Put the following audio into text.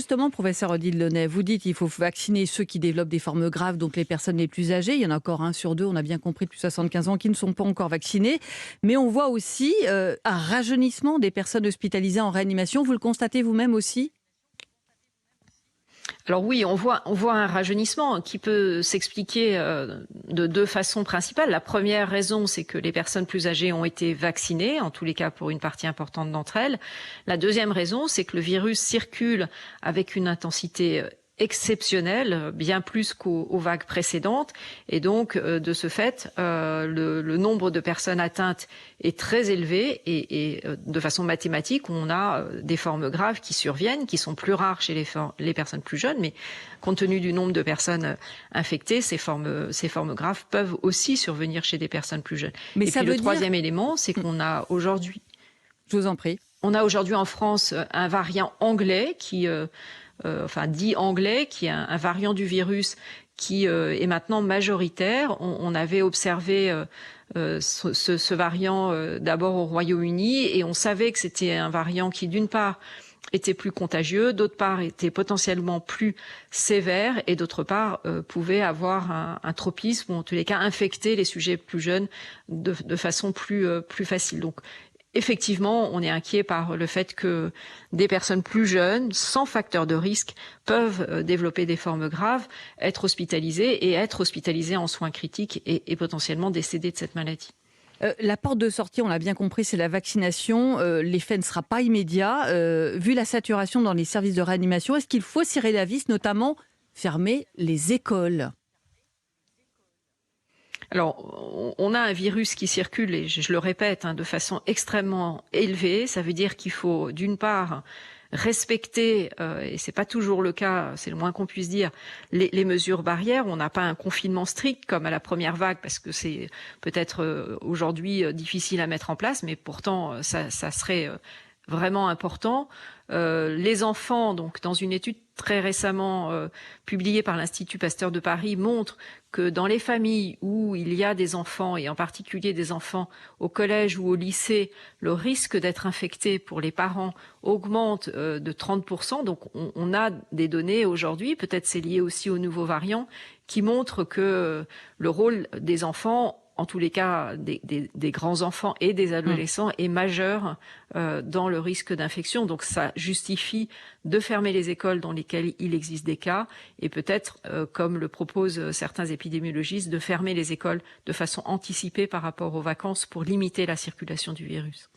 justement, professeur Odile Launay, vous dites qu'il faut vacciner ceux qui développent des formes graves, donc les personnes les plus âgées. Il y en a encore 1 sur 2, on a bien compris, de plus de 75 ans, qui ne sont pas encore vaccinés. Mais on voit aussi un rajeunissement des personnes hospitalisées en réanimation. Vous le constatez vous-même aussi? Alors oui, on voit un rajeunissement qui peut s'expliquer de 2 façons principales. La première raison, c'est que les personnes plus âgées ont été vaccinées, en tous les cas pour une partie importante d'entre elles. La deuxième raison, c'est que le virus circule avec une intensité exceptionnelle, bien plus qu'aux vagues précédentes. Et donc, de ce fait, le nombre de personnes atteintes est très élevé et de façon mathématique, on a des formes graves qui surviennent, qui sont plus rares chez les personnes plus jeunes, mais compte tenu du nombre de personnes infectées, ces formes graves peuvent aussi survenir chez des personnes plus jeunes. Mais et ça puis veut le dire... troisième élément, c'est qu'on a aujourd'hui... Je vous en prie. On a aujourd'hui en France un variant anglais qui... dit anglais, qui est un variant du virus qui est maintenant majoritaire. On avait observé ce variant d'abord au Royaume-Uni et on savait que c'était un variant qui, d'une part, était plus contagieux, d'autre part, était potentiellement plus sévère et d'autre part, pouvait avoir un tropisme ou en tous les cas infecter les sujets plus jeunes de façon plus facile. Donc, effectivement, on est inquiet par le fait que des personnes plus jeunes, sans facteur de risque, peuvent développer des formes graves, être hospitalisées en soins critiques et potentiellement décéder de cette maladie. La porte de sortie, on l'a bien compris, c'est la vaccination. L'effet ne sera pas immédiat. Vu la saturation dans les services de réanimation, est-ce qu'il faut cirer la vis, notamment fermer les écoles ? Alors, on a un virus qui circule, et je le répète, de façon extrêmement élevée. Ça veut dire qu'il faut, d'une part, respecter, et c'est pas toujours le cas, c'est le moins qu'on puisse dire, les mesures barrières. On n'a pas un confinement strict comme à la première vague, parce que c'est peut-être aujourd'hui difficile à mettre en place, mais pourtant, ça serait vraiment important. Les enfants, donc dans une étude très récemment publiée par l'Institut Pasteur de Paris, montre que dans les familles où il y a des enfants, et en particulier des enfants au collège ou au lycée, le risque d'être infecté pour les parents augmente de 30%. Donc on a des données aujourd'hui, peut-être c'est lié aussi aux nouveaux variants, qui montrent que le rôle des enfants, en tous les cas des grands enfants et des adolescents, est majeur dans le risque d'infection. Donc ça justifie de fermer les écoles dans lesquelles il existe des cas et peut-être, comme le proposent certains épidémiologistes, de fermer les écoles de façon anticipée par rapport aux vacances pour limiter la circulation du virus.